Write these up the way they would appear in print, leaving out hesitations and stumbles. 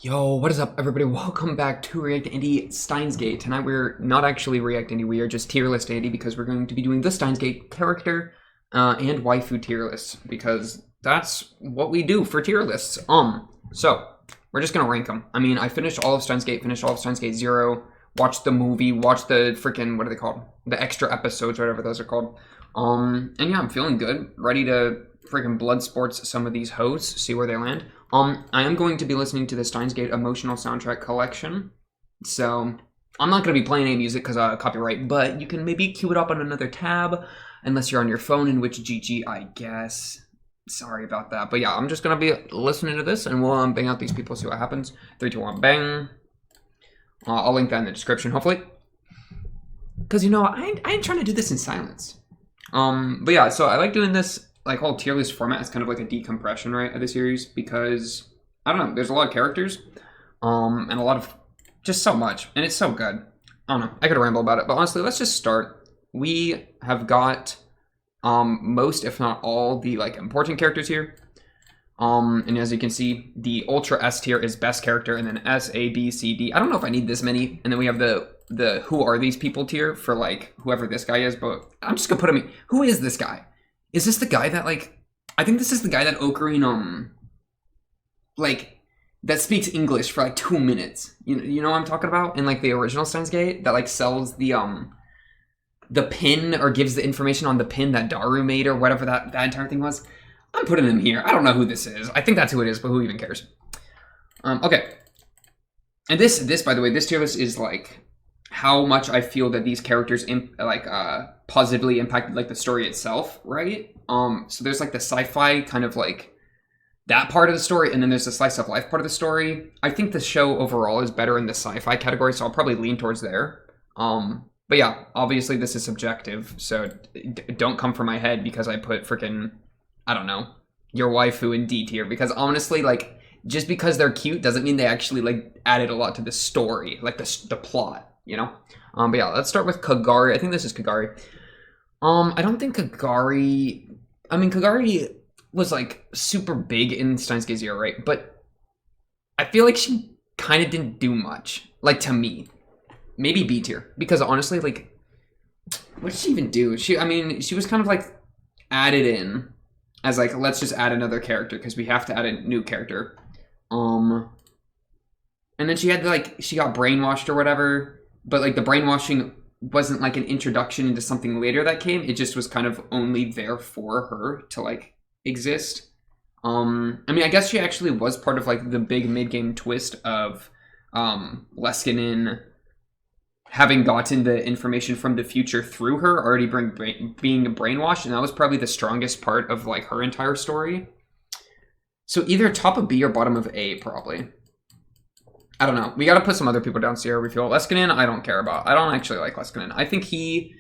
Yo, what is up, everybody? Welcome back to React Indie Steins Gate. Tonight we're not actually React Indie, we are just tier list Indie because we're going to be doing the Steins Gate character and waifu tier lists because that's what we do for tier lists. So we're just gonna rank them. I mean, I finished all of Steins Gate, finished all of Steins Gate 0, watched the movie, watched the freaking, what are they called? The extra episodes, whatever those are called. And yeah, I'm feeling good, ready to freaking blood sports some of these hoes, see where they land. I am going to be listening to the Steins Gate emotional soundtrack collection, so I'm not going to be playing any music because copyright, but you can maybe queue it up on another tab, unless you're on your phone, in which GG, I guess. Sorry about that, but yeah, I'm just going to be listening to this, and we'll bang out these people, see what happens. 3, 2, 1, bang. I'll link that in the description, hopefully. Because, you know, I ain't trying to do this in silence. But yeah, so I like doing this like whole tier list format is kind of like a decompression, right, of the series, because I don't know, there's a lot of characters, and a lot of just so much, and it's so good. I don't know, I could ramble about it, but honestly, let's just start. We have got most, if not all, the like important characters here. And as you can see, the Ultra S tier is best character, and then S, A, B, C, D. I don't know if I need this many, and then we have the who are these people tier for like whoever this guy is, but I'm just gonna put him in. Who is this guy? Is this the guy that, like, I think this is the guy that Ocarina, like, that speaks English for, like, 2 minutes. You know what I'm talking about? In, like, the original Steins Gate, that, like, sells the pin, or gives the information on the pin that Daru made, or whatever that entire thing was. I'm putting him here. I don't know who this is. I think that's who it is, but who even cares? Okay. And this, by the way, this tier list is, like, how much I feel that these characters positively impacted like the story itself, right? So there's like the sci-fi kind of like that part of the story, and then there's the slice of life part of the story. I think the show overall is better in the sci-fi category, so I'll probably lean towards there. But yeah, obviously this is subjective, so don't come for my head because I put freaking, I don't know, your waifu in D tier, because honestly, like, just because they're cute doesn't mean they actually like added a lot to the story, like the plot. You know? But yeah, let's start with Kagari. I think this is Kagari. I don't think Kagari... I mean, Kagari was, like, super big in Steins Gate 0, right? But I feel like she kind of didn't do much. Like, to me. Maybe B tier. Because honestly, like, what did she even do? I mean, she was kind of, like, added in as, like, let's just add another character because we have to add a new character. And then she had, like, she got brainwashed or whatever. But, like, the brainwashing wasn't, like, an introduction into something later that came. It just was kind of only there for her to, like, exist. I mean, I guess she actually was part of, like, the big mid-game twist of Leskinen having gotten the information from the future through her, already being brainwashed, and that was probably the strongest part of, like, her entire story. So either top of B or bottom of A, probably. I don't know. We got to put some other people down here. We feel Leskinen, I don't care about. I don't actually like Leskinen. I think he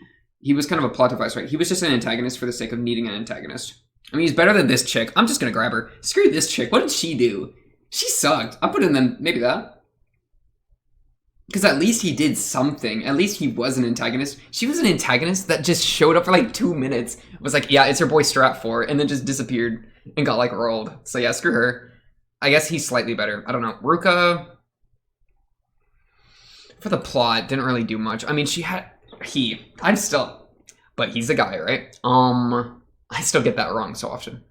was kind of a plot device, right? He was just an antagonist for the sake of needing an antagonist. I mean, he's better than this chick. I'm just going to grab her. Screw this chick. What did she do? She sucked. I'll put in them, maybe that. Because at least he did something. At least he was an antagonist. She was an antagonist that just showed up for like 2 minutes. Was like, yeah, it's her boy Strat 4. And then just disappeared and got like rolled. So yeah, screw her. I guess he's slightly better. I don't know. Ruka... For the plot, didn't really do much. I mean, but he's a guy, right? I still get that wrong so often.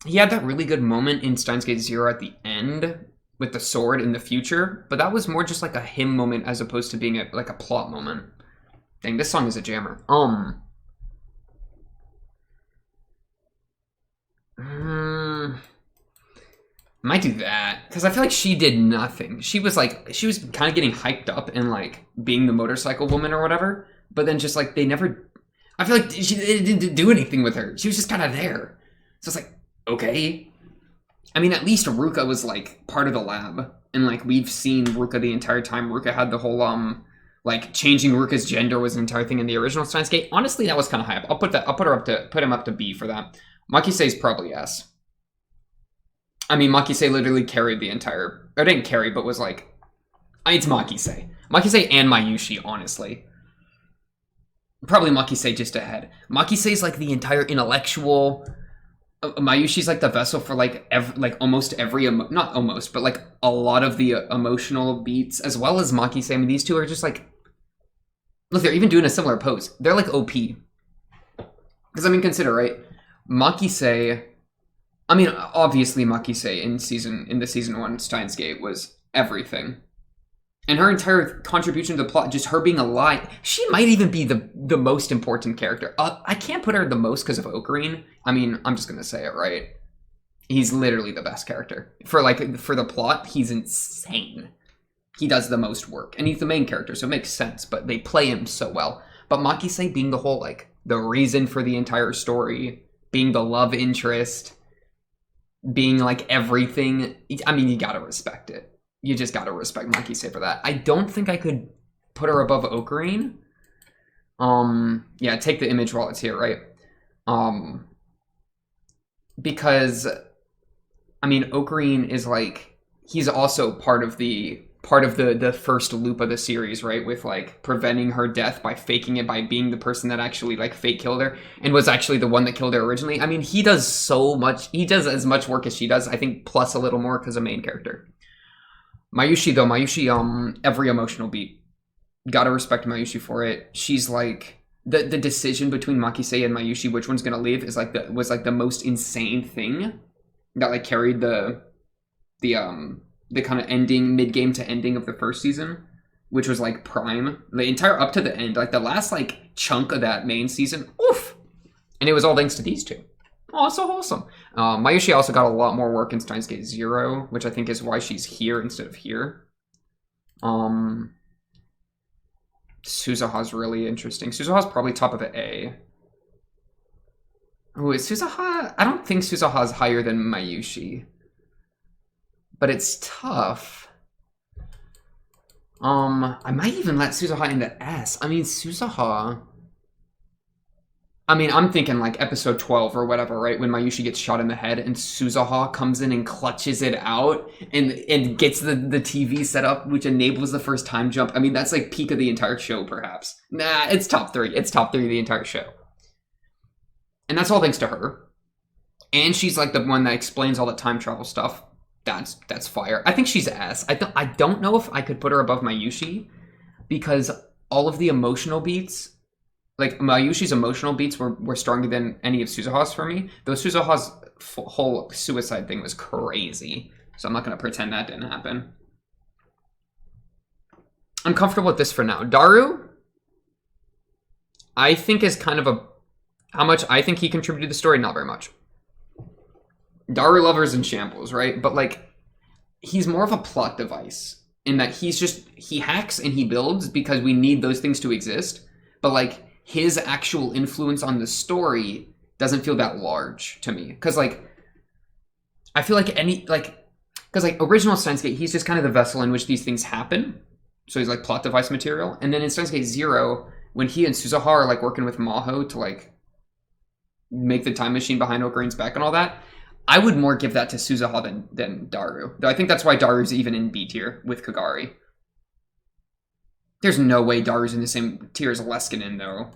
He had that really good moment in Steins Gate 0 at the end with the sword in the future, but that was more just like a him moment as opposed to being like a plot moment. Dang, this song is a jammer. Might do that, because I feel like she did nothing. She was kind of getting hyped up and like being the motorcycle woman or whatever, but then just like they I feel like they didn't do anything with her. She was just kind of there. So it's like, okay. I mean, at least Ruka was like part of the lab, and like we've seen Ruka the entire time. Ruka had the whole like changing Ruka's gender was an entire thing in the original Steins Gate. Honestly, that was kind of high up. I'll put him up to B for that. Makisei's probably S. I mean, Makisei literally carried the entire... Or didn't carry, but was like... It's Makisei. Makisei and Mayushi, honestly. Probably Makisei just ahead. Makisei's like the entire intellectual... Mayushi's like the vessel for like almost every not almost, but like a lot of the emotional beats, as well as Makise. I mean, these two are just like, look, they're even doing a similar pose. They're like OP. Because I mean, consider, right? Makise. I mean, obviously Makise in the season 1 Steins Gate was everything. And her entire contribution to the plot, just her being alive, she might even be the most important character. I can't put her the most because of Ocarine. I mean, I'm just going to say it, right? He's literally the best character. For the plot, he's insane. He does the most work. And he's the main character, so it makes sense. But they play him so well. But Makise being the whole, like, the reason for the entire story, being the love interest, being, like, everything. I mean, you gotta respect it. You just gotta respect Makise for that. I don't think I could put her above Ocarine. Yeah, take the image while it's here, right? Because, I mean, Ocarine is like, he's also part of the first loop of the series, right? With like preventing her death by faking it, by being the person that actually like fake killed her and was actually the one that killed her originally. I mean, he does so much. He does as much work as she does, I think, plus a little more because of main character. Mayushi, though, every emotional beat. Gotta respect Mayushi for it. She's like, the decision between Makise and Mayushi, which one's gonna leave, was the most insane thing that like carried the kind of ending, mid-game to ending of the first season, which was like prime. The entire up to the end, like the last like chunk of that main season, oof! And it was all thanks to these two. Oh, so wholesome. Mayushi also got a lot more work in Steins Gate 0, which I think is why she's here instead of here. Suzuha's really interesting. Suzuha's probably top of the A. Oh, is Suzuha? I don't think Suzuha's higher than Mayushi. But it's tough. I might even let Suzuha in the S. I mean, Suzuha... I mean, I'm thinking like episode 12 or whatever, right? When Mayushi gets shot in the head and Suzuha comes in and clutches it out and gets the TV set up, which enables the first time jump. I mean, that's like peak of the entire show, perhaps. Nah, it's top 3. It's top 3 of the entire show. And that's all thanks to her. And she's like the one that explains all the time travel stuff. That's fire. I think she's S. I don't know if I could put her above Mayushi because all of the emotional beats, like Mayushi's emotional beats were stronger than any of Suzuha's for me. Though Suzuha's whole suicide thing was crazy. So I'm not going to pretend that didn't happen. I'm comfortable with this for now. Daru, I think is kind of how much I think he contributed to the story, not very much. Daru Lover's in shambles, right? But like, he's more of a plot device in that he hacks and he builds because we need those things to exist. But like, his actual influence on the story doesn't feel that large to me. Because like, I feel like because like original Steins Gate, he's just kind of the vessel in which these things happen. So he's like plot device material. And then in Steins Gate 0, when he and Suzuha are like working with Maho to like make the time machine behind Okarine's back and all that, I would more give that to Suzuha than Daru. Though I think that's why Daru's even in B tier with Kagari. There's no way Daru's in the same tier as Leskinen, though.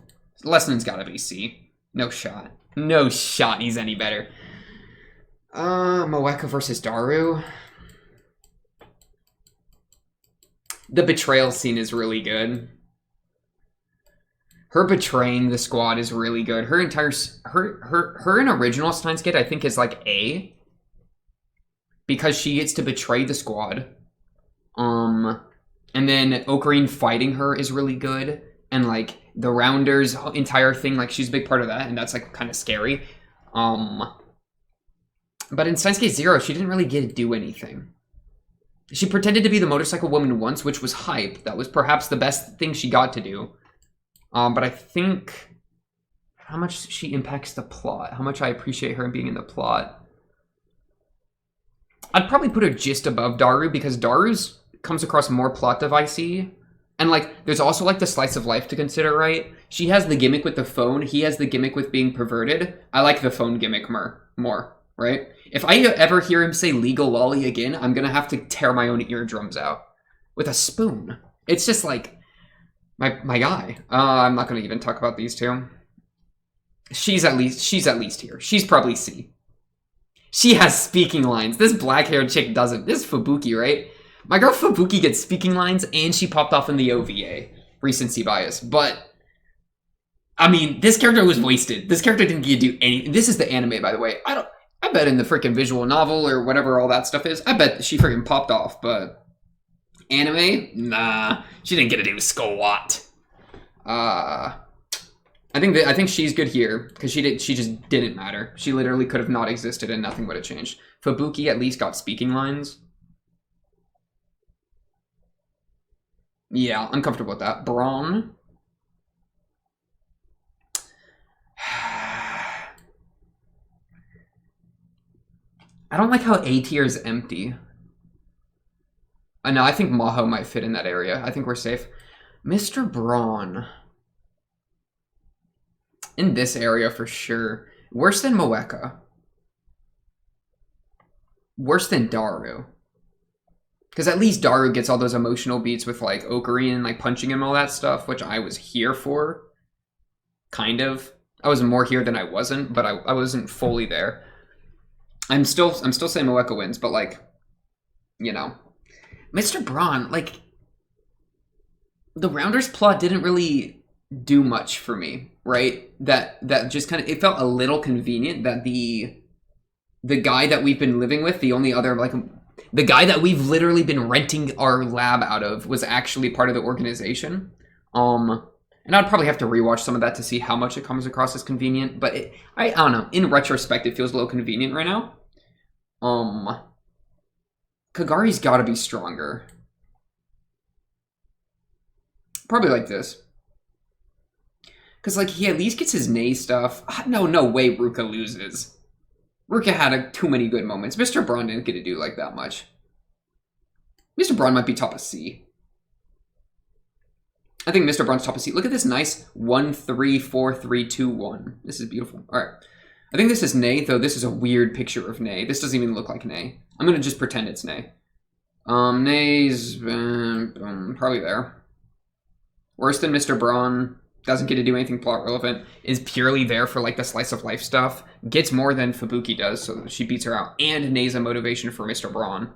Leskinen's gotta be C. No shot. No shot he's any better. Moeka versus Daru. The betrayal scene is really good. Her betraying the squad is really good. Her entire... Her in original Steins Gate, I think, is like A. Because she gets to betray the squad. And then Ocarine fighting her is really good. And like the Rounders entire thing, like she's a big part of that. And that's like kind of scary. But in Steins Gate 0, she didn't really get to do anything. She pretended to be the motorcycle woman once, which was hype. That was perhaps the best thing she got to do. But I think how much she impacts the plot, how much I appreciate her being in the plot. I'd probably put her just above Daru because Daru's comes across more plot device-y. And like, there's also like the slice of life to consider, right? She has the gimmick with the phone. He has the gimmick with being perverted. I like the phone gimmick more, right? If I ever hear him say legal lolly again, I'm going to have to tear my own eardrums out with a spoon. It's just like... My guy. I'm not going to even talk about these two. She's at least here. She's probably C. She has speaking lines. This black-haired chick doesn't. This is Fubuki, right? My girl Fubuki gets speaking lines, and she popped off in the OVA. Recency bias. But, I mean, this character was wasted. This character didn't get to do anything. This is the anime, by the way. I bet in the freaking visual novel or whatever all that stuff is, I bet she freaking popped off, but anime? Nah. She didn't get to do squat. I think she's good here because she just didn't matter. She literally could have not existed and nothing would have changed. Fubuki at least got speaking lines. Yeah, I'm comfortable with that. Braun. I don't like how A tier is empty. No, I think Maho might fit in that area. I think we're safe. Mr. Braun. In this area for sure. Worse than Moeka. Worse than Daru. Because at least Daru gets all those emotional beats with like Ocarina and like punching him and all that stuff, which I was here for. Kind of. I was more here than I wasn't, but I wasn't fully there. I'm still saying Moeka wins, but like, you know. Mr. Braun, like, the Rounders plot didn't really do much for me, right? That just kind of, it felt a little convenient that the guy that we've been living with, the only other, like, the guy that we've literally been renting our lab out of was actually part of the organization. And I'd probably have to rewatch some of that to see how much it comes across as convenient, but I don't know. In retrospect, it feels a little convenient right now. Kagari's gotta be stronger. Probably like this. Because, like, he at least gets his Nay stuff. No way Ruka loses. Ruka had too many good moments. Mr. Braun didn't get to do, like, that much. Mr. Braun might be top of C. I think Mr. Braun's top of C. Look at this nice 1-3-4-3-2-1. This is beautiful. All right. I think this is Nay, though this is a weird picture of Nay. This doesn't even look like Nay. I'm going to just pretend it's Nay. Nay's probably there. Worse than Mr. Braun. Doesn't get to do anything plot relevant. Is purely there for like the slice of life stuff. Gets more than Fubuki does, so she beats her out. And Nay's a motivation for Mr. Braun.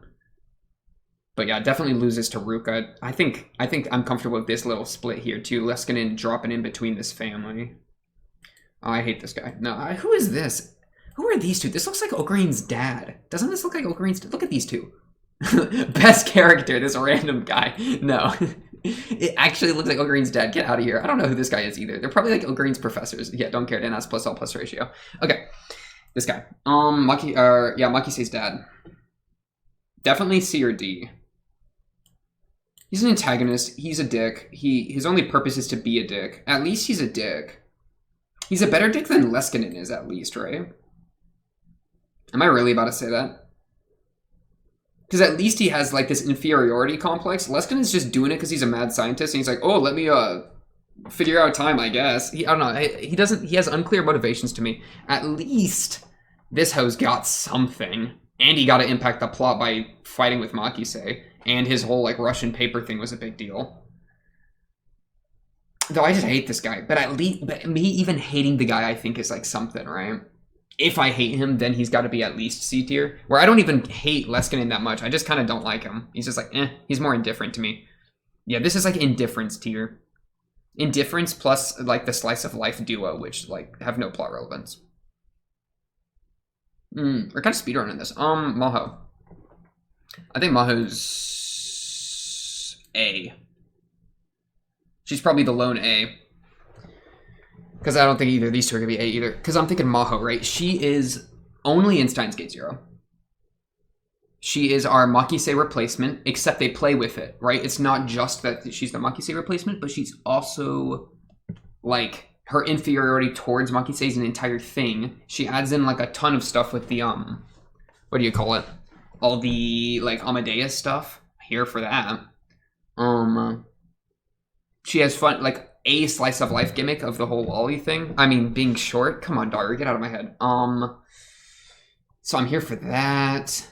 But yeah, definitely loses to Ruka. I think I'm comfortable with this little split here too. Leskinen dropping in between this family. Oh, I hate this guy. No, who is this? Who are these two? This looks like Ocarina's dad. Doesn't this look like Ocarina's dad? Look at these two. Best character, this random guy. No. It actually looks like Ocarina's dad. Get out of here. I don't know who this guy is either. They're probably like Ocarina's professors. Yeah, don't care. NS plus L plus ratio. Okay. This guy. Makisei's dad. Definitely C or D. He's an antagonist. He's a dick. His only purpose is to be a dick. At least he's a dick. He's a better dick than Leskinen is, at least, right? Am I really about to say that? Because at least he has, like, this inferiority complex. Leskinen's just doing it because he's a mad scientist, and he's like, oh, let me, figure out time, I guess. I don't know. He has unclear motivations to me. At least this hoe's got something. And he got to impact the plot by fighting with Makisei. And his whole, like, Russian paper thing was a big deal. Though I just hate this guy. But me even hating the guy, I think, is, like, something, right? If I hate him, then he's got to be at least C tier. Where I don't even hate Leskinen that much. I just kind of don't like him. He's just like, he's more indifferent to me. Yeah, this is, like, indifference tier. Indifference plus, like, the slice of life duo, which, like, have no plot relevance. We're kind of speedrunning this. Maho. I think Maho's A. She's probably the lone A. Because I don't think either of these two are going to be A either. Because I'm thinking Maho, right? She is only in Steins Gate 0. She is our Makisei replacement, except they play with it, right? It's not just that she's the Makisei replacement, but she's also, like, her inferiority towards Makisei is an entire thing. She adds in, like, a ton of stuff with the, what do you call it? All the, like, Amadeus stuff. Here for that. She has fun, like, a slice of life gimmick of the whole Wally thing. I mean, being short. Come on, Daru, get out of my head. So I'm here for that.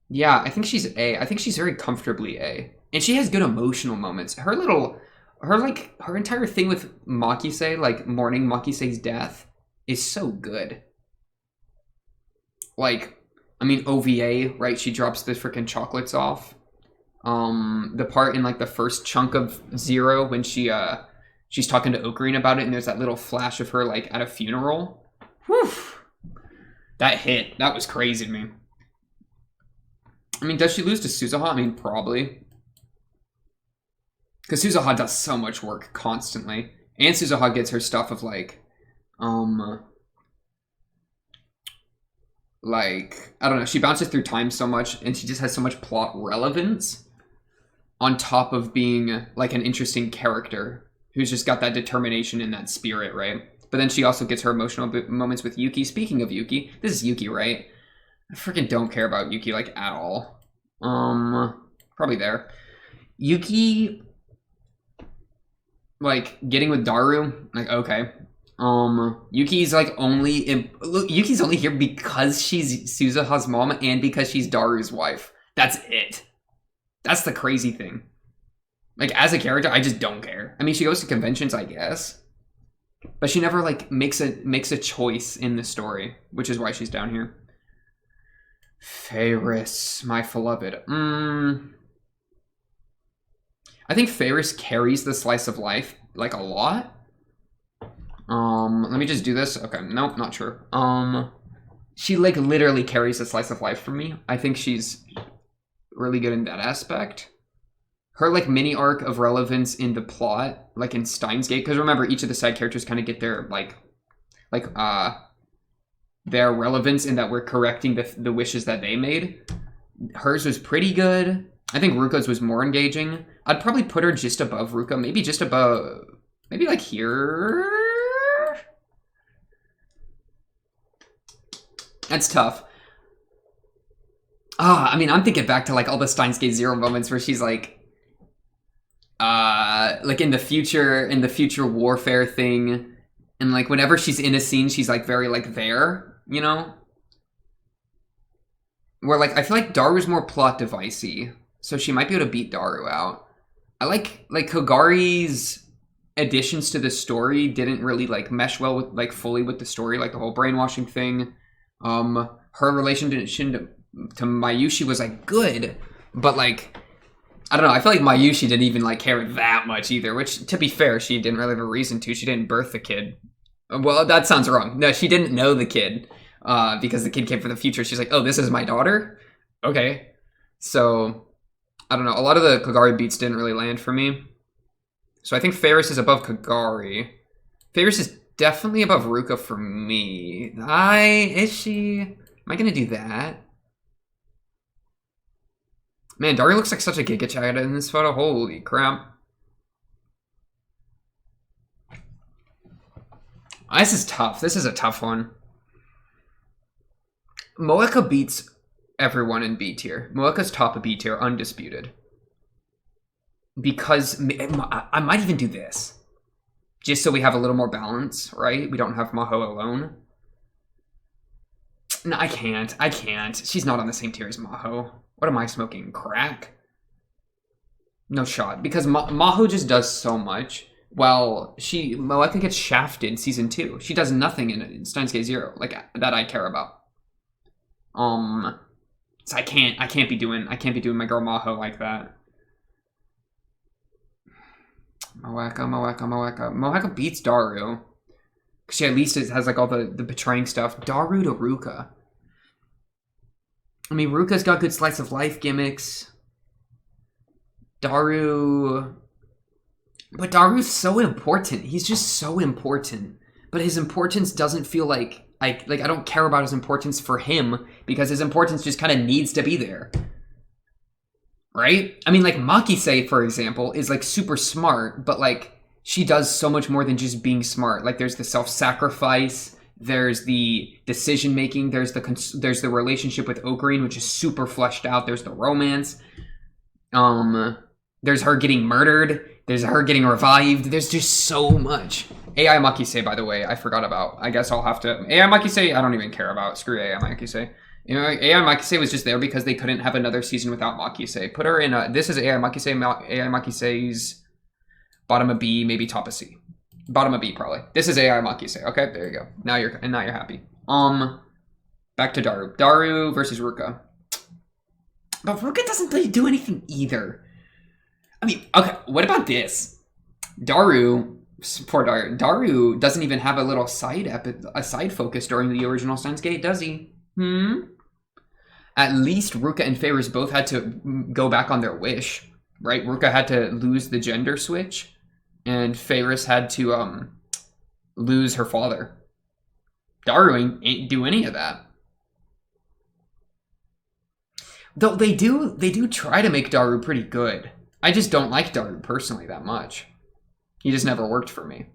Yeah, I think she's A. I think she's very comfortably A. And she has good emotional moments. Her entire thing with Makisei, like, mourning Makisei's death, is so good. like, I mean, OVA, right? She drops the freaking chocolates off. The part in like the first chunk of Zero when she's talking to Ocarina about it, and there's that little flash of her like at a funeral. Whew. That hit. That was crazy to me. I mean, does she lose to Suzuha? I mean, probably. Because Suzuha does so much work constantly. And Suzuha gets her stuff of like, I don't know, she bounces through time so much, and she just has so much plot relevance on top of being like an interesting character who's just got that determination and that spirit, right? But then she also gets her emotional moments with Yuki. Speaking of Yuki, this is Yuki, right? I freaking don't care about Yuki, like, at all. Probably there. Yuki, like, getting with Daru, like, okay. Yuki's, like, Yuki's only here because she's Suzuha's mom and because she's Daru's wife. That's it. That's the crazy thing. Like, as a character, I just don't care. I mean, she goes to conventions, I guess. But she never, like, makes a choice in the story, which is why she's down here. Faris, my beloved. I think Faris carries the slice of life, like, a lot. Let me just do this. Okay, nope, not true. She, like, literally carries the slice of life for me. I think she's really good in that aspect. Her, like, mini arc of relevance in the plot, like in Steins Gate, because remember, each of the side characters kind of get their, their relevance in that we're correcting the wishes that they made. Hers was pretty good. I think Ruka's was more engaging. I'd probably put her just above Ruka, maybe just above, maybe like here. That's tough. I mean, I'm thinking back to like all the Steins Gate Zero moments where she's like in the future warfare thing, and like whenever she's in a scene, she's like very like there, you know? Where like I feel like Daru's more plot devicey, so she might be able to beat Daru out. I like Kogari's additions to the story didn't really like mesh well with like fully with the story, like the whole brainwashing thing. Her relation to Mayushi was like good, but like I don't know, I feel like Mayushi didn't even like care that much either, which to be fair, she didn't really have a reason to. She didn't birth the kid. Well, that sounds wrong. No, she didn't know the kid because the kid came from the future. She's like, oh, this is my daughter? Okay. So, I don't know. A lot of the Kogari beats didn't really land for me. So I think Faris is above Kogari. Faris is definitely above Ruka for me. Is she? Am I going to do that? Man, Daru looks like such a Giga Chad in this photo. Holy crap. This is tough. This is a tough one. Moeka beats everyone in B tier. Moeka's top of B tier, undisputed. Because I might even do this. Just so we have a little more balance, right? We don't have Maho alone. No, I can't. I can't. She's not on the same tier as Maho. What am I smoking? Crack? No shot. Because Maho just does so much. While Moeka gets shafted season 2. She does nothing in Steins Gate Zero, like, that I care about. So I can't be doing my girl Maho like that. Moeka beats Daru. Because she at least has, like, all the betraying stuff. Daru to Ruka. I mean, Ruka's got good slice of life gimmicks. Daru's so important. He's just so important. But his importance doesn't feel like I don't care about his importance for him because his importance just kind of needs to be there. Right? I mean, like, Makise, for example, is, like, super smart, but, like, she does so much more than just being smart. Like, there's the self-sacrifice, there's the decision-making, there's the relationship with Ocarina, which is super fleshed out, there's the romance, there's her getting murdered, there's her getting revived, there's just so much. AI Makise, by the way, I forgot about. I guess I'll have to... AI Makise, I don't even care about. Screw AI Makise. You know, AI Makise was just there because they couldn't have another season without Makise. Put her in a... This is AI Makise. AI Makise's bottom of B, maybe top of C. Bottom of B, probably. This is AI Makise. Okay, there you go. Now you're happy. Back to Daru. Daru versus Ruka. But Ruka doesn't really do anything either. I mean, okay, what about this? Daru, poor Daru. Daru doesn't even have a little side focus during the original Steins Gate, does he? At least Ruka and Feyres both had to go back on their wish, right? Ruka had to lose the gender switch, and Feyres had to lose her father. Daru ain't do any of that. Though they do try to make Daru pretty good. I just don't like Daru personally that much. He just never worked for me.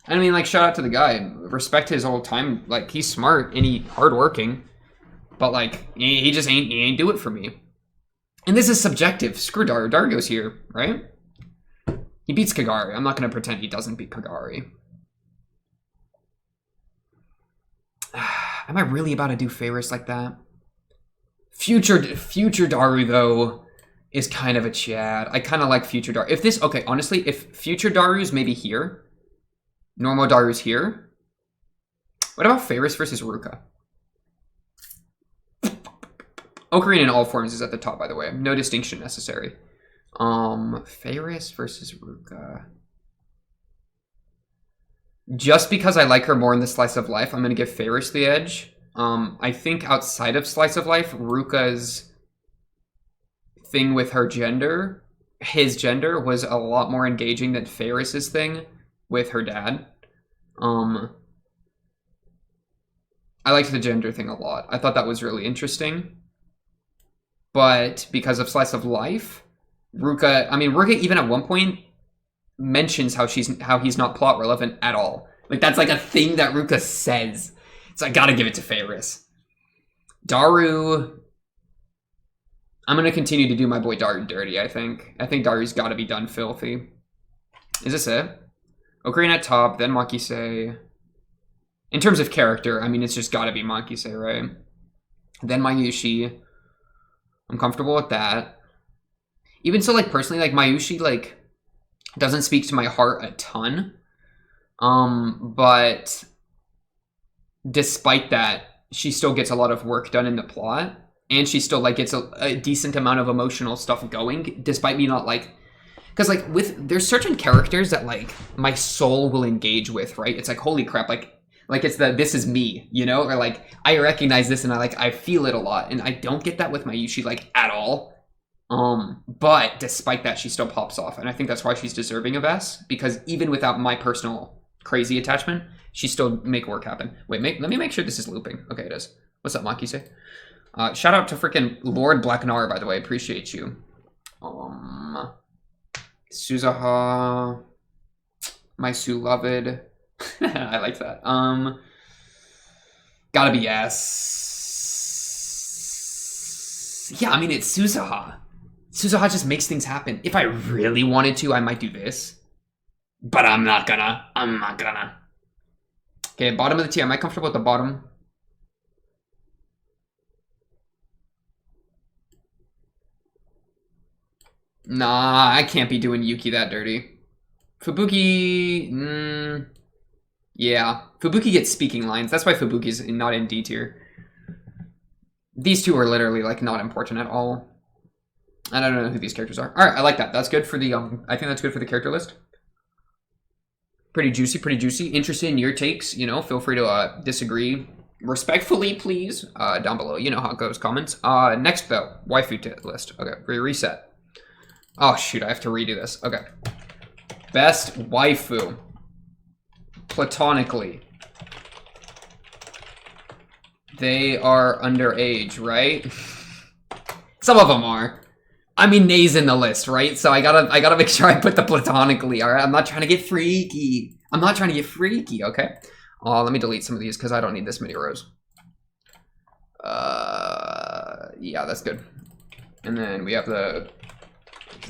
I mean, like, shout out to the guy. Respect his whole time. Like, he's smart and he's hardworking. But, like, he just ain't do it for me. And this is subjective. Screw Daru. Daru goes here, right? He beats Kagari. I'm not going to pretend he doesn't beat Kagari. Am I really about to do Feyres like that? Future Daru, though, is kind of a Chad. I kind of like future Daru. If this, okay, honestly, if future Daru's maybe here, normal Daru's here, what about Feyres versus Ruka? Ocarina in all forms is at the top, by the way. No distinction necessary. Feyres versus Ruka. Just because I like her more in the Slice of Life, I'm going to give Feyres the edge. I think outside of Slice of Life, Ruka's thing with her gender, his gender, was a lot more engaging than Feyres' thing with her dad. I liked the gender thing a lot. I thought that was really interesting. But because of Slice of Life, Ruka even at one point mentions how he's not plot relevant at all. Like, that's like a thing that Ruka says. So I gotta give it to Feyres. Daru, I'm gonna continue to do my boy Daru dirty, I think. I think Daru's gotta be done filthy. Is this it? Ocarina at top, then Makise. In terms of character, I mean, it's just gotta be Makise, right? Then Mayushi. I'm comfortable with that. Even so, like, personally, like, Mayushi, like, doesn't speak to my heart a ton. But despite that, she still gets a lot of work done in the plot. And she still, like, gets a decent amount of emotional stuff going, despite me not, like... Because, like, there's certain characters that, like, my soul will engage with, right? It's like, holy crap, like it's this is me, you know? Or, like, I recognize this and I feel it a lot. And I don't get that with Mayushi, like, at all. But despite that, she still pops off. And I think that's why she's deserving of S. Because even without my personal crazy attachment, she still make work happen. Wait, let me make sure this is looping. Okay, it is. What's up, Makise? Shout out to freaking Lord Blacknar, by the way. Appreciate you. Suzaha. My Suloved. I like that. Gotta be S. Yeah, I mean, it's Suzaha. Suzaha just makes things happen. If I really wanted to, I might do this. But I'm not gonna. Okay, bottom of the tier. Am I comfortable with the bottom? Nah, I can't be doing Yuki that dirty. Fubuki... yeah. Fubuki gets speaking lines. That's why Fubuki's not in D tier. These two are literally, like, not important at all. I don't know who these characters are. Alright, I like that. That's good for the, I think that's good for the character list. Pretty juicy, pretty juicy. Interested in your takes, you know, feel free to disagree respectfully, please, down below. You know how it goes, comments. Next, though, waifu list. Okay, reset. Oh, shoot, I have to redo this. Okay. Best waifu. Platonically. They are underage, right? Some of them are. I mean, Nay's in the list, right? So I gotta make sure I put the platonically, all right? I'm not trying to get freaky. Okay? Oh, let me delete some of these because I don't need this many rows. Yeah, that's good. And then we have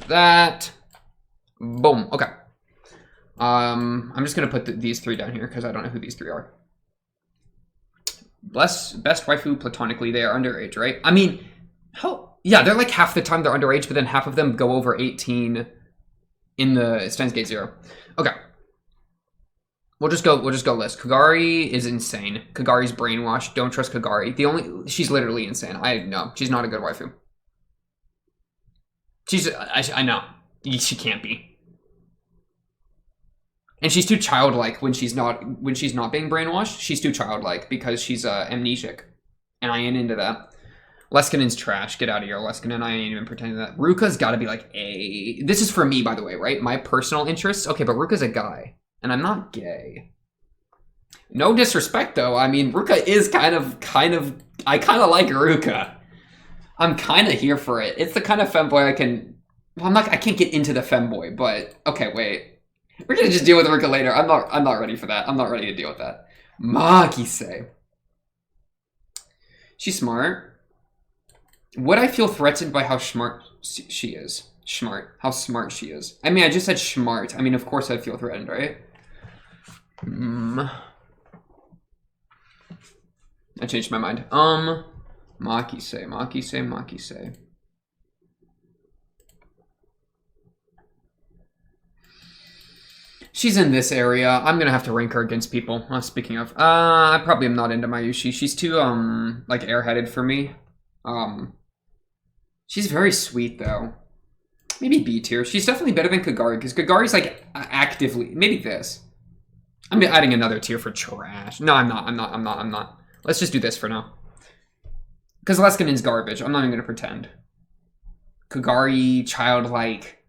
that. Boom. Okay. I'm just gonna put these three down here because I don't know who these three are. Best waifu platonically. They are underage, right? I mean, how? Yeah, they're like half the time they're underage, but then half of them go over 18 in the Steins Gate 0. Okay. We'll just go list. Kagari is insane. Kagari's brainwashed. Don't trust Kagari. She's literally insane. No, she's not a good waifu. I know. She can't be. And she's too childlike when she's not being brainwashed. She's too childlike because she's amnesiac. And I ain't into that. Leskinen's trash. Get out of here, Leskinen. I ain't even pretending that. Ruka's gotta be like a... This is for me, by the way, right? My personal interests. Okay, but Ruka's a guy. And I'm not gay. No disrespect, though. I mean, Ruka is kind of... I kind of like Ruka. I'm kind of here for it. It's the kind of femboy I can... Well, I can't get into the femboy, but... Okay, wait. We're gonna just deal with Ruka later. I'm not ready for that. I'm not ready to deal with that. Makise. She's smart. Would I feel threatened by how smart she is? How smart she is. I mean, I just said smart. I mean, of course I'd feel threatened, right? I changed my mind. Makise. She's in this area. I'm gonna have to rank her against people. Speaking of, I probably am not into Mayushi. She's too, like, airheaded for me. She's very sweet, though. Maybe B tier. She's definitely better than Kagari, because Kagari's, like, actively... Maybe this. I'm adding another tier for trash. No, I'm not. Let's just do this for now. Because Leskinen's garbage. I'm not even going to pretend. Kagari, childlike,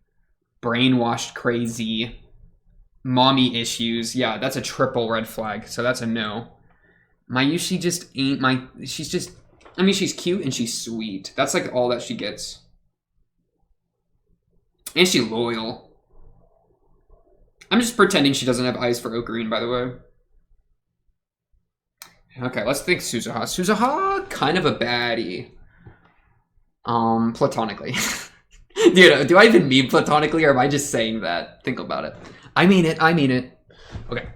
brainwashed, crazy, mommy issues. Yeah, that's a triple red flag, so that's a no. Mayushi just ain't my... She's just... I mean, she's cute and she's sweet. That's like all that she gets. And she's loyal. I'm just pretending she doesn't have eyes for Ocarine, by the way. Okay, let's think Suzuha. Suzuha, kind of a baddie. Platonically. Dude, do I even mean platonically or am I just saying that? Think about it. I mean it. Okay.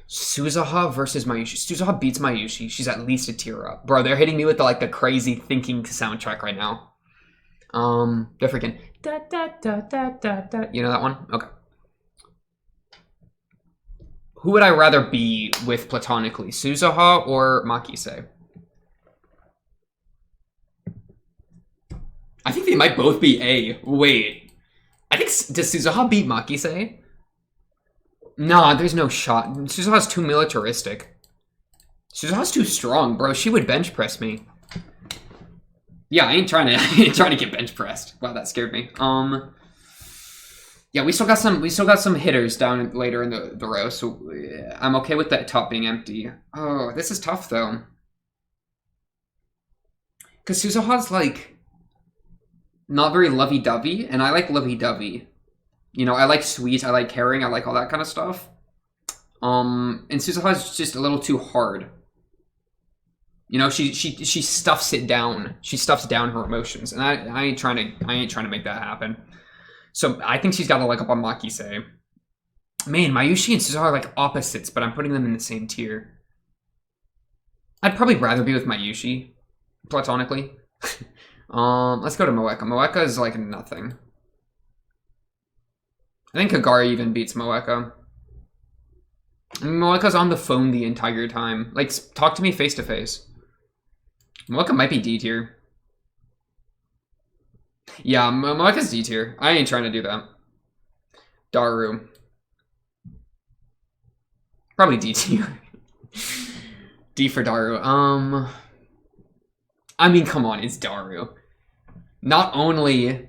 Suzuha versus Mayushi. Suzuha beats Mayushi. She's at least a tier up. Bro, they're hitting me with the crazy thinking soundtrack right now. They're freaking da da da da da da. You know that one? Okay. Who would I rather be with platonically? Suzuha or Makise? I think they might both be A. Wait. Does Suzuha beat Makise? Nah, there's no shot. Suzuha's too militaristic. Suzuha's too strong, bro. She would bench press me. Yeah, I ain't trying to get bench pressed. Wow, that scared me. Yeah, we still got some hitters down later in the row, so yeah, I'm okay with that top being empty. Oh, this is tough though. Cause Suzuha's like not very lovey-dovey, and I like lovey-dovey. You know, I like sweet, I like caring, I like all that kind of stuff. And Suzuha's just a little too hard. You know, she stuffs it down. She stuffs down her emotions, and I ain't trying to make that happen. So I think she's got to leg up on Makise. Man, Mayushi and Suzuha are like opposites, but I'm putting them in the same tier. I'd probably rather be with Mayushi, platonically. Let's go to Moeka. Moeka is like nothing. I think Kagari even beats Moeka. I mean, Moeka's on the phone the entire time. Like, talk to me face to face. Moeka might be D tier. Yeah, Moeka's D tier. I ain't trying to do that. Daru. Probably D tier. D for Daru. I mean, come on, it's Daru. Not only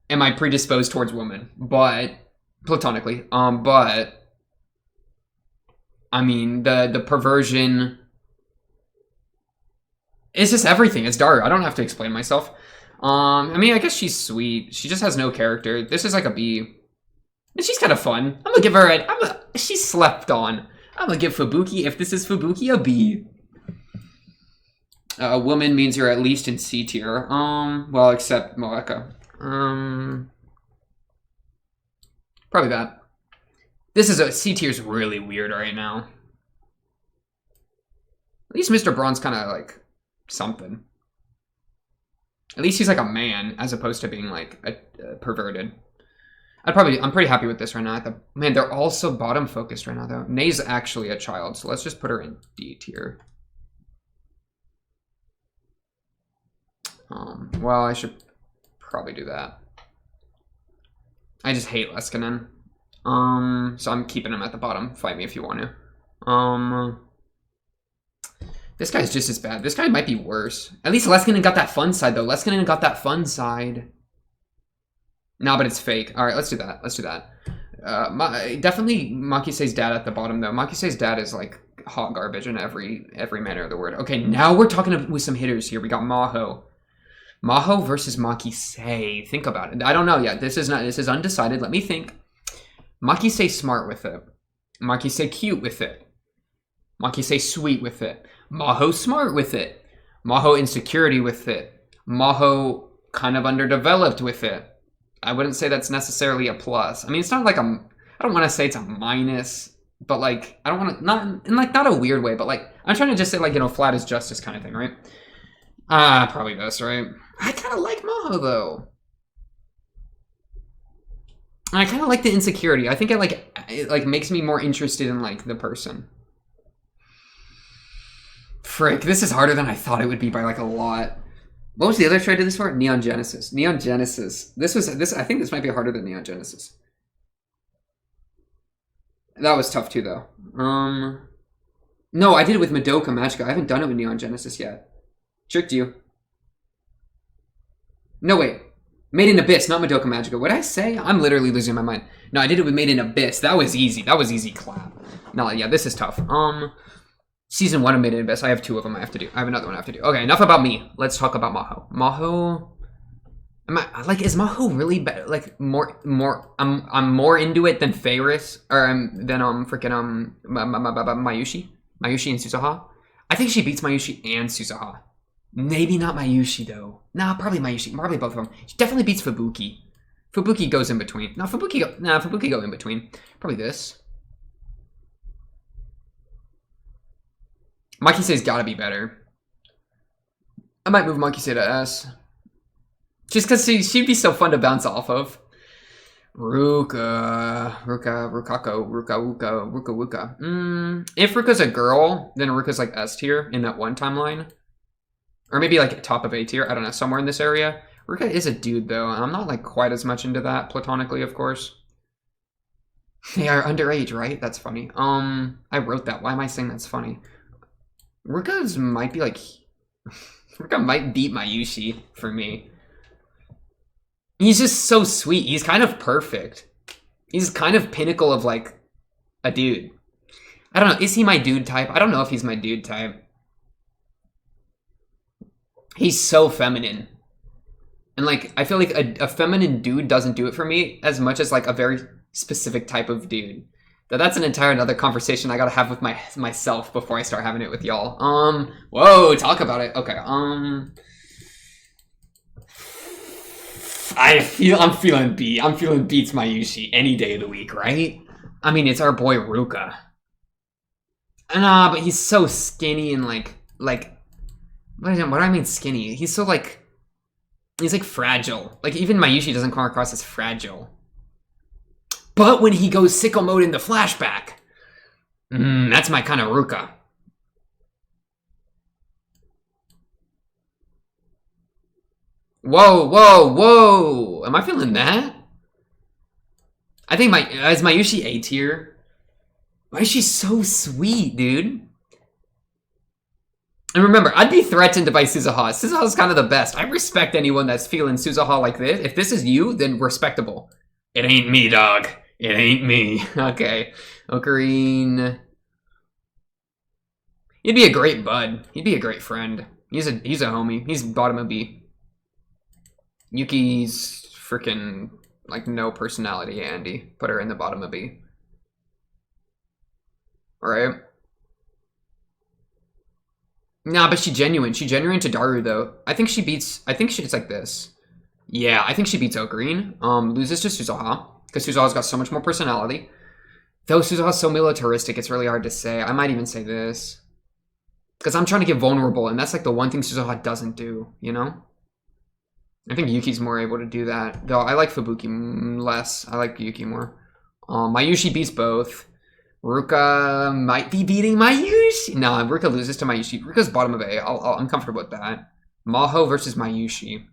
am I predisposed towards women, but platonically, but I mean the perversion. It's just everything. It's Daru. I don't have to explain myself. I mean, I guess she's sweet. She just has no character. This is like a B. And she's kind of fun. I'm gonna give her she's slept on. I'm gonna give Fubuki, if this is Fubuki, a B. A woman means you're at least in C tier. Well, except Moeka. Probably that. This is C tier's really weird right now. At least Mr. Braun's kind of like something. At least he's like a man, as opposed to being like perverted. I'm pretty happy with this right now. Man, they're all so bottom focused right now though. Nei's actually a child, so let's just put her in D tier. Well, I should probably do that. I just hate Leskinen. So I'm keeping him at the bottom. Fight me if you want to. This guy's just as bad. This guy might be worse. At least Leskinen got that fun side though. Leskinen got that fun side. No, but it's fake. All right, let's do that. Let's do that. Definitely Makise's dad at the bottom though. Makise's dad is like hot garbage in every manner of the word. Okay, now we're talking with some hitters here. We got Maho. Maho versus Makise. Think about it. I don't know yet. This is undecided. Let me think. Makise smart with it. Makise cute with it. Makise sweet with it. Maho smart with it. Maho insecurity with it. Maho kind of underdeveloped with it. I wouldn't say that's necessarily a plus. I mean, it's not like I don't want to say it's a minus, but like I don't want to not a weird way, but like I'm trying to just say like, you know, flat is justice kind of thing, right? Probably this, right? I kind of like Maho though. I kind of like the insecurity. I think it like makes me more interested in like the person. Frick, this is harder than I thought it would be by like a lot. What was the other trade I did this for? Neon Genesis. Neon Genesis. I think this might be harder than Neon Genesis. That was tough too though. No, I did it with Madoka Magica. I haven't done it with Neon Genesis yet. Tricked you. No, wait. Made in Abyss, not Madoka Magica. What did I say? I'm literally losing my mind. No, I did it with Made in Abyss. That was easy. That was easy clap. No, yeah, this is tough. Season 1 of Made in Abyss. I have 2 of them I have to do. I have another one I have to do. Okay, enough about me. Let's talk about Maho. Maho... is Maho really better? Like, I'm more into it than Feiris. Or, than, freaking, Mayushi? Mayushi and Susaha? I think she beats Mayushi and Susaha. Maybe not Mayushi, though. Nah, probably Mayushi. Probably both of them. She definitely beats Fubuki. Fubuki goes in between. Fubuki go in between. Probably this. Makise's gotta be better. I might move Makise to S. Just because she'd be so fun to bounce off of. Ruka. If Ruka's a girl, then Ruka's like S tier in that one timeline. Or maybe like top of A tier. I don't know, somewhere in this area. Ruka is a dude though, and I'm not like quite as much into that, platonically of course. They are underage, right? That's funny. I wrote that. Why am I saying that's funny? Ruka's might be like... Ruka might beat Mayushi for me. He's just so sweet. He's kind of perfect. He's kind of pinnacle of like a dude. I don't know. Is he my dude type? I don't know if he's my dude type. He's so feminine. And like, I feel like a feminine dude doesn't do it for me as much as like a very specific type of dude. That's an entire another conversation I gotta have with myself before I start having it with y'all. Whoa, talk about it. Okay, I'm feeling B. I'm feeling beats Mayushi any day of the week, right? I mean, it's our boy Ruka. Nah, but he's so skinny and like what do I mean skinny? He's so like, he's like fragile. Like even Mayushi doesn't come across as fragile. But when he goes sicko mode in the flashback, that's my kind of Ruka. Whoa. Am I feeling that? I think is Mayushi A tier? Why is she so sweet, dude? And remember, I'd be threatened by Susaha. Susaha's kind of the best. I respect anyone that's feeling Susaha like this. If this is you, then respectable. It ain't me, dog. It ain't me. Okay. Ocarine. He'd be a great bud. He'd be a great friend. He's a homie. He's bottom of B. Yuki's freaking like no personality, Andy. Put her in the bottom of B. Alright. Nah, but she's genuine. She's genuine to Daru though. I think it's like this. Yeah, I think she beats Ocarine. Loses to Susaha. Because Suzawa's got so much more personality. Though Suzawa's so militaristic, it's really hard to say. I might even say this. Because I'm trying to get vulnerable, and that's like the one thing Suzaha doesn't do, you know? I think Yuki's more able to do that. Though I like Fubuki less. I like Yuki more. Mayushi beats both. Ruka might be beating Mayushi. No, Ruka loses to Mayushi. Ruka's bottom of A. I'm comfortable with that. Maho versus Mayushi.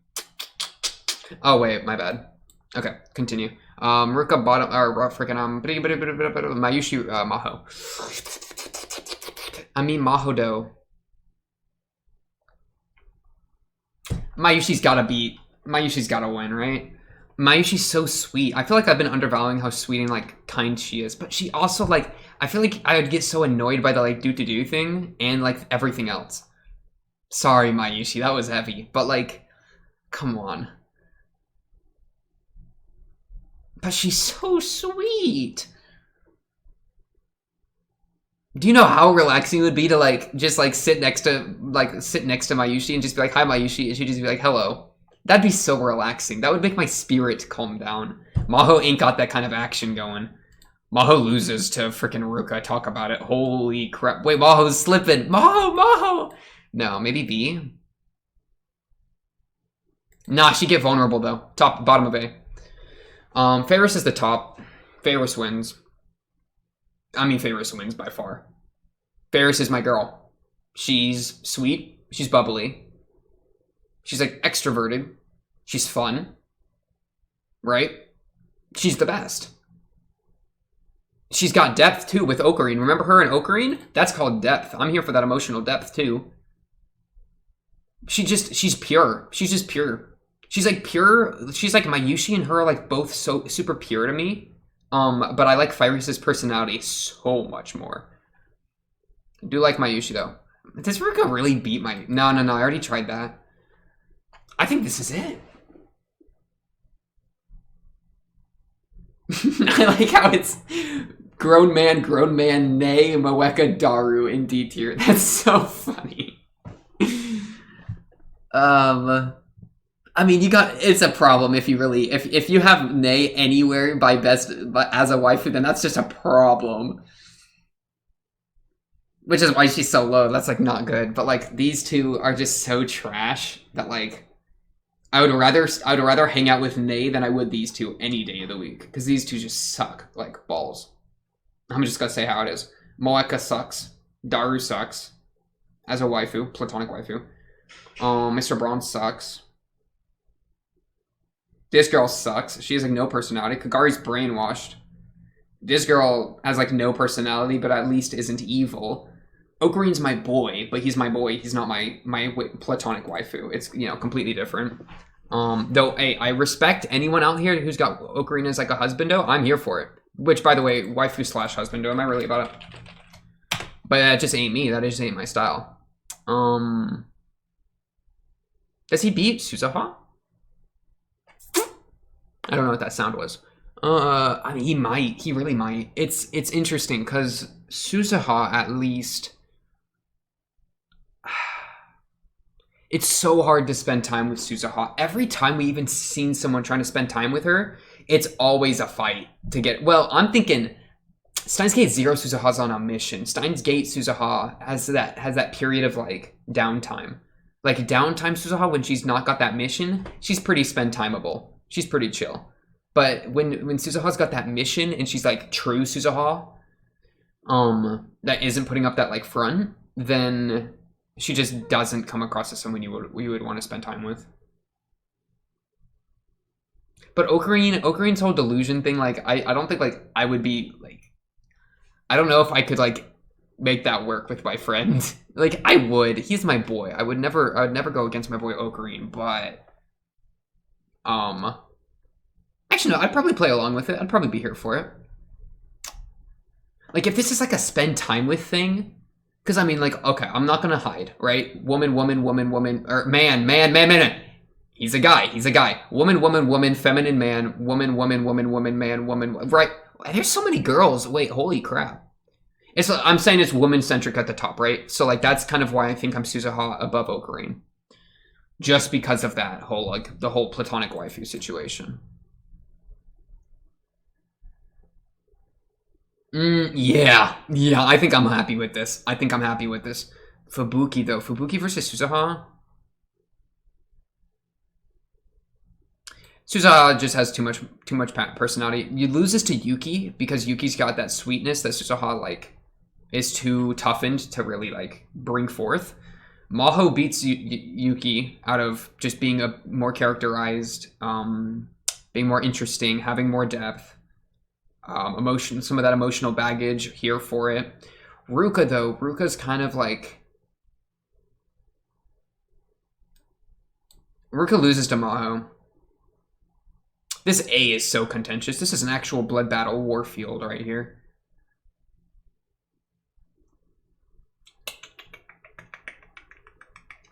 Oh, wait, my bad. Okay, continue. Ruka bottom, or freaking, Mayushi, Maho. I mean, Mahodo. Mayushi's gotta win, right? Mayushi's so sweet. I feel like I've been undervaluing how sweet and, like, kind she is. But she also, like, I feel like I would get so annoyed by the, like, do-to-do thing and, like, everything else. Sorry, Mayushi, that was heavy. But, like, come on. But she's so sweet. Do you know how relaxing it would be to, like, just, like, sit next to Mayushi and just be like, hi, Mayushi, and she'd just be like, hello. That'd be so relaxing. That would make my spirit calm down. Maho ain't got that kind of action going. Maho loses to freaking Ruka. Talk about it. Holy crap. Wait, Maho's slipping. Maho! No, maybe B? Nah, she get vulnerable, though. Bottom of A. Ferris is the top. Ferris wins. I mean, Ferris wins by far. Ferris is my girl. She's sweet. She's bubbly. She's, like, extroverted. She's fun. Right? She's the best. She's got depth, too, with Ocarine. Remember her in Ocarine? That's called depth. I'm here for that emotional depth, too. She's pure. She's just pure. She's, like, pure. She's, like, Mayushi and her are, like, both so super pure to me. But I like Firis's personality so much more. I do like Mayushi, though. Does Ruka really beat my... No, I already tried that. I think this is it. I like how it's grown man, nay, Moeka, Daru in D tier. That's so funny. I mean, it's a problem if you really, if you have Nay anywhere as a waifu, then that's just a problem. Which is why she's so low. That's, like, not good. But, like, these two are just so trash that, like, I would rather hang out with Nay than I would these two any day of the week. Because these two just suck like balls. I'm just gonna say how it is. Moeka sucks. Daru sucks. As a waifu. Platonic waifu. Mr. Braun sucks. This girl sucks. She has, like, no personality. Kagari's brainwashed. This girl has, like, no personality, but at least isn't evil. Okarine's my boy, but he's my boy. He's not my platonic waifu. It's, you know, completely different. Though, hey, I respect anyone out here who's got Ocarina as, like, a husbando. I'm here for it. Which, by the way, waifu / husbando. Am I really about it? But that just ain't me. That just ain't my style. Does he beat Suzuha? I don't know what that sound was. I mean, he might. He really might. It's interesting because Suzuha, at least, it's so hard to spend time with Suzuha. Every time we even seen someone trying to spend time with her, it's always a fight to get. Well, I'm thinking Steins Gate 0 Suzuha's on a mission. Steins Gate Suzuha has that period of, like, downtime. Like, downtime Suzuha, when she's not got that mission, she's pretty spend timeable. She's pretty chill. But when Suzuha's got that mission and she's, like, true Suzuha, that isn't putting up that, like, front, then she just doesn't come across as someone you would want to spend time with. But Okarine's whole delusion thing, like, I don't think, like, I would be, like, I don't know if I could, like, make that work with my friend. Like, I would. He's my boy. I would never go against my boy Ocarine, but actually, no, I'd probably play along with it. I'd probably be here for it. Like, if this is, like, a spend time with thing, because, I mean, like, okay, I'm not gonna hide, right? Woman, or man. He's a guy. Woman, feminine man, woman, man, woman, right? There's so many girls. Wait, holy crap. I'm saying it's woman-centric at the top, right? So, like, that's kind of why I think I'm Suzuha above Ocarine. Just because of that whole, like, the whole platonic waifu situation. Yeah, I think I'm happy with this. Fubuki, though. Fubuki versus Suzuha? Suzaha just has too much personality. You lose this to Yuki because Yuki's got that sweetness that Suzaha like is too toughened to really like bring forth. Maho beats Yuki out of just being a more characterized, being more interesting, having more depth, emotion, some of that emotional baggage here for it. Ruka though, Ruka's kind of like Ruka loses to Maho. This A is so contentious. This is an actual blood battle war field right here.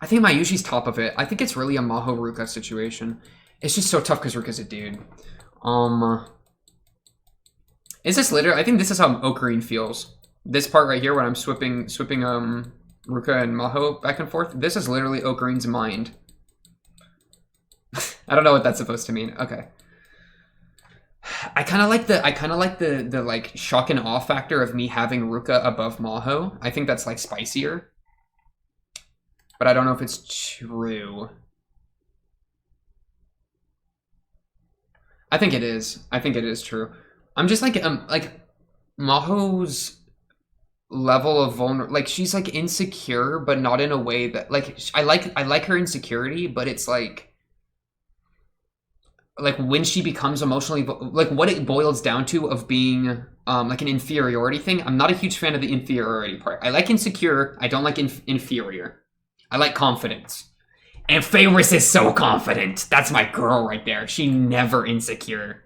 I think Mayushi's top of it. I think it's really a Maho Ruka situation. It's just so tough because Ruka's a dude. Is this literally? I think this is how Ocarine feels. This part right here when I'm swapping Ruka and Maho back and forth. This is literally Ocarine's mind. I don't know what that's supposed to mean. Okay. I kind of like the like shock and awe factor of me having Ruka above Maho. I think that's like spicier. But I don't know if it's true. I think it is. I think it is true. I'm just like Maho's level of like she's like insecure, but not in a way that like I like her insecurity, but it's like when she becomes emotionally like what it boils down to of being like an inferiority thing. I'm not a huge fan of the inferiority part. I like insecure. I don't like inferior. I like confidence. And Feyris is so confident. That's my girl right there. She never insecure.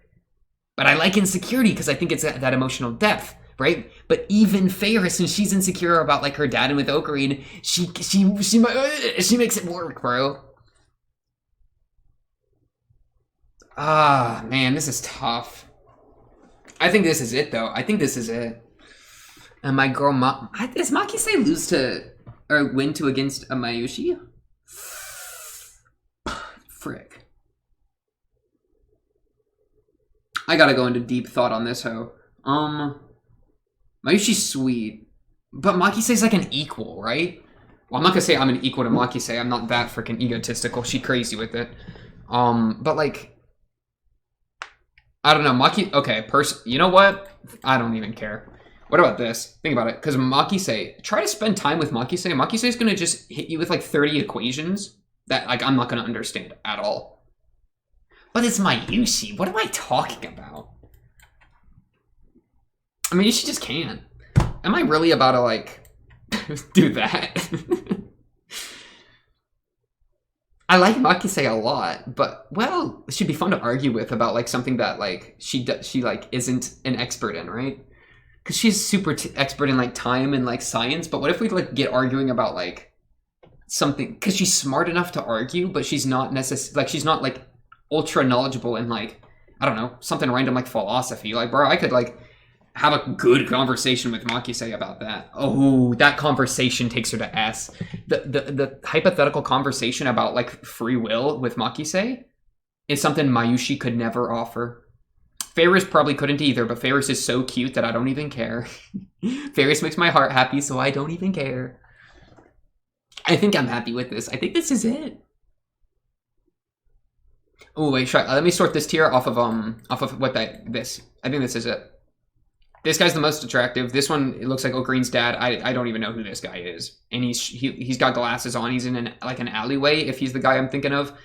But I like insecurity because I think it's that emotional depth, right? But even Feyris, when she's insecure about like her dad and with Ocarine, she makes it work, bro. Ah, man, this is tough. I think this is it, though. I think this is it. And my girl, does Makise lose to, or win to against a Mayushi? Frick. I gotta go into deep thought on this, ho. Mayushi's sweet. But Makise's like an equal, right? Well, I'm not gonna say I'm an equal to Makise. I'm not that freaking egotistical. She crazy with it. But like, I don't know, okay, you know what? I don't even care. What about this? Think about it, because Makise, try to spend time with Makise. Makise is gonna just hit you with like 30 equations that like I'm not gonna understand at all. But it's Mayushi, what am I talking about? I mean, she just can't. Am I really about to like, do that? I like Makise a lot, but well, it should be fun to argue with about like something that like she like isn't an expert in, right? Because she's super expert in like time and like science. But what if we like get arguing about like something? Because she's smart enough to argue, but she's not like she's not like ultra knowledgeable in like I don't know something random like philosophy. Like bro, I could like have a good conversation with Makise about that. Oh, that conversation takes her to S. The hypothetical conversation about like free will with Makise is something Mayushi could never offer. Feyris probably couldn't either, but Feyris is so cute that I don't even care. Feyris makes my heart happy, so I don't even care. I think I'm happy with this. I think this is it. Oh wait, let me sort this tier off of this. I think this is it. This guy's the most attractive. This one, it looks like Ocarine's dad. I don't even know who this guy is. And he's got glasses on. He's in an alleyway, if he's the guy I'm thinking of.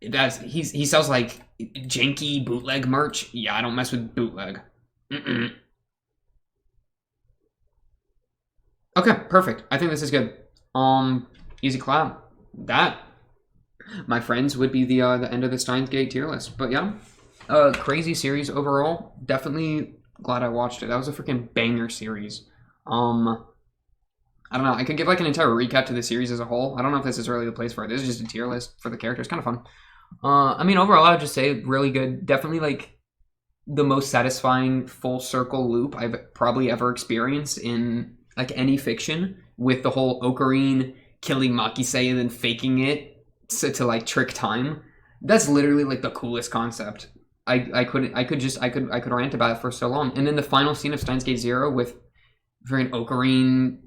He sells like janky bootleg merch. Yeah, I don't mess with bootleg. Okay, perfect. I think this is good. Easy clap. That, my friends, would be the end of the Steins Gate tier list. But yeah, crazy series overall. Definitely glad I watched it. That was a freaking banger series. I don't know. I could give like an entire recap to the series as a whole. I don't know if this is really the place for it. This is just a tier list for the characters. Kind of fun. I mean, overall, I would just say really good. Definitely like the most satisfying full circle loop I've probably ever experienced in like any fiction, with the whole Ocarine killing Makise and then faking it to like trick time. That's literally like the coolest concept. I could rant about it for so long. And then the final scene of Steins Gate Zero with freaking Ocarine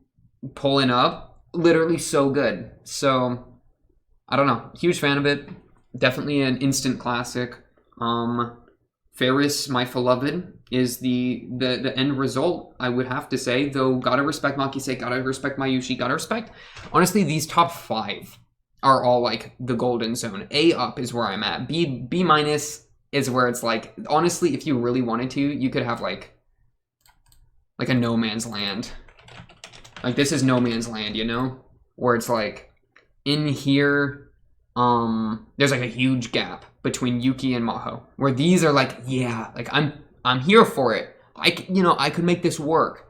pulling up, literally so good. So I don't know, huge fan of it. Definitely an instant classic. Ferris, my beloved, is the end result, I would have to say. Though, gotta respect Makise, gotta respect Mayushi, gotta respect... Honestly, these top 5 are all, like, the golden zone. A up is where I'm at. B minus is where it's, like... Honestly, if you really wanted to, you could have, like a no man's land. Like, this is no man's land, you know? Where it's, like, in here, there's, like, a huge gap between Yuki and Maho, where these are like, yeah, like I'm here for it. I could make this work.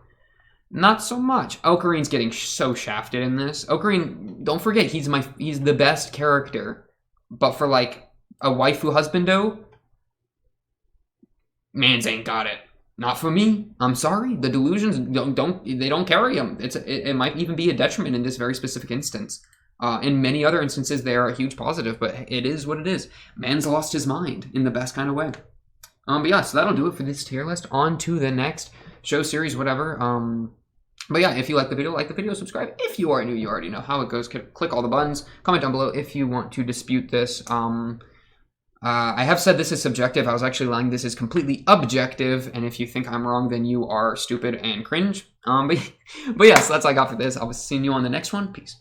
Not so much. Okarin's getting so shafted in this. Okarin, don't forget, he's the best character, but for like a waifu husbando, mans ain't got it. Not for me. I'm sorry. The delusions don't carry him. It might even be a detriment in this very specific instance. In many other instances, they are a huge positive, but it is what it is. Man's lost his mind in the best kind of way. But yeah, so that'll do it for this tier list. On to the next show, series, whatever. But yeah, if you like the video, subscribe. If you are new, you already know how it goes. Click all the buttons. Comment down below if you want to dispute this. I have said this is subjective. I was actually lying. This is completely objective. And if you think I'm wrong, then you are stupid and cringe. But yes, that's all I got for this. I'll see you on the next one. Peace.